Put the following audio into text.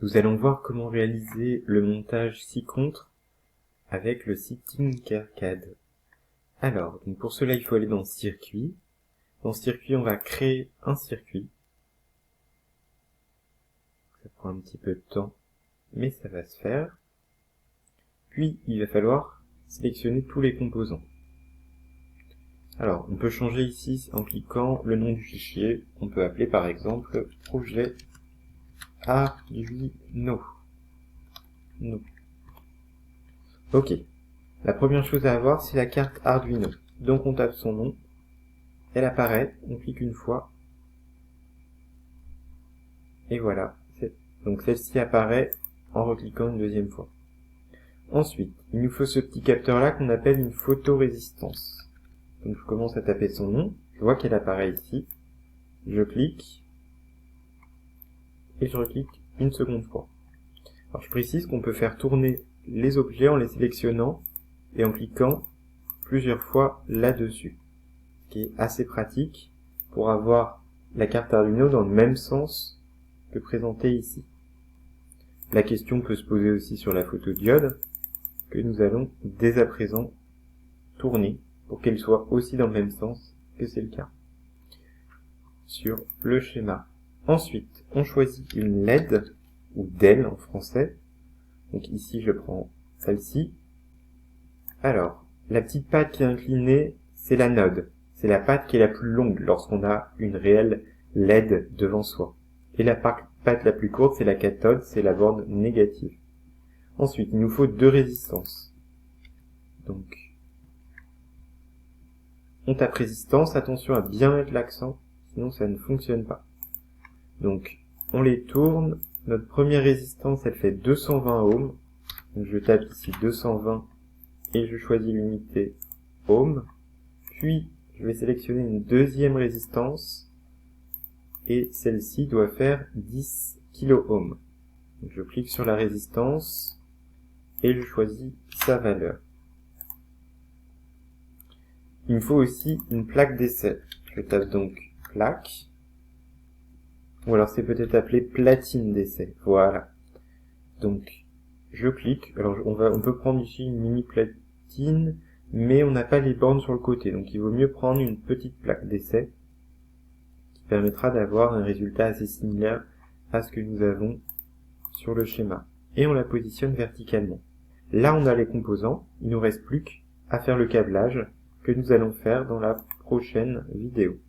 Nous allons voir comment réaliser le montage ci-contre avec le site Tinkercad. Alors, donc pour cela, il faut aller dans Circuit. Dans Circuit, on va créer un circuit. Ça prend un petit peu de temps, mais ça va se faire. Puis, il va falloir sélectionner tous les composants. Alors, on peut changer ici en cliquant le nom du fichier. On peut appeler par exemple projet Arduino. Ok. La première chose à avoir, c'est la carte Arduino. Donc on tape son nom. Elle apparaît. On clique une fois. Et voilà. Donc celle-ci apparaît en recliquant une deuxième fois. Ensuite, il nous faut ce petit capteur-là qu'on appelle une photorésistance. Donc je commence à taper son nom. Je vois qu'elle apparaît ici. Je clique. Et je reclique une seconde fois. Alors je précise qu'on peut faire tourner les objets en les sélectionnant et en cliquant plusieurs fois là-dessus, ce qui est assez pratique pour avoir la carte Arduino dans le même sens que présenté ici. La question peut se poser aussi sur la photodiode, que nous allons dès à présent tourner pour qu'elle soit aussi dans le même sens que c'est le cas sur le schéma. Ensuite, on choisit une LED, ou DEL en français. Donc ici, je prends celle-ci. Alors, la petite patte qui est inclinée, c'est l'anode. C'est la patte qui est la plus longue lorsqu'on a une réelle LED devant soi. Et la patte la plus courte, c'est la cathode, c'est la borne négative. Ensuite, il nous faut deux résistances. Donc, on tape résistance, attention à bien mettre l'accent, sinon ça ne fonctionne pas. Donc, on les tourne. Notre première résistance, elle fait 220 ohms. Donc, je tape ici 220 et je choisis l'unité ohm. Puis, je vais sélectionner une deuxième résistance et celle-ci doit faire 10 kOhm. Donc, je clique sur la résistance et je choisis sa valeur. Il me faut aussi une plaque d'essai. Je tape donc plaque, ou alors c'est peut-être appelé platine d'essai. Voilà. Donc, je clique. Alors, on peut prendre ici une mini platine, mais on n'a pas les bornes sur le côté. Donc, il vaut mieux prendre une petite plaque d'essai qui permettra d'avoir un résultat assez similaire à ce que nous avons sur le schéma. Et on la positionne verticalement. Là, on a les composants. Il nous reste plus qu'à faire le câblage que nous allons faire dans la prochaine vidéo.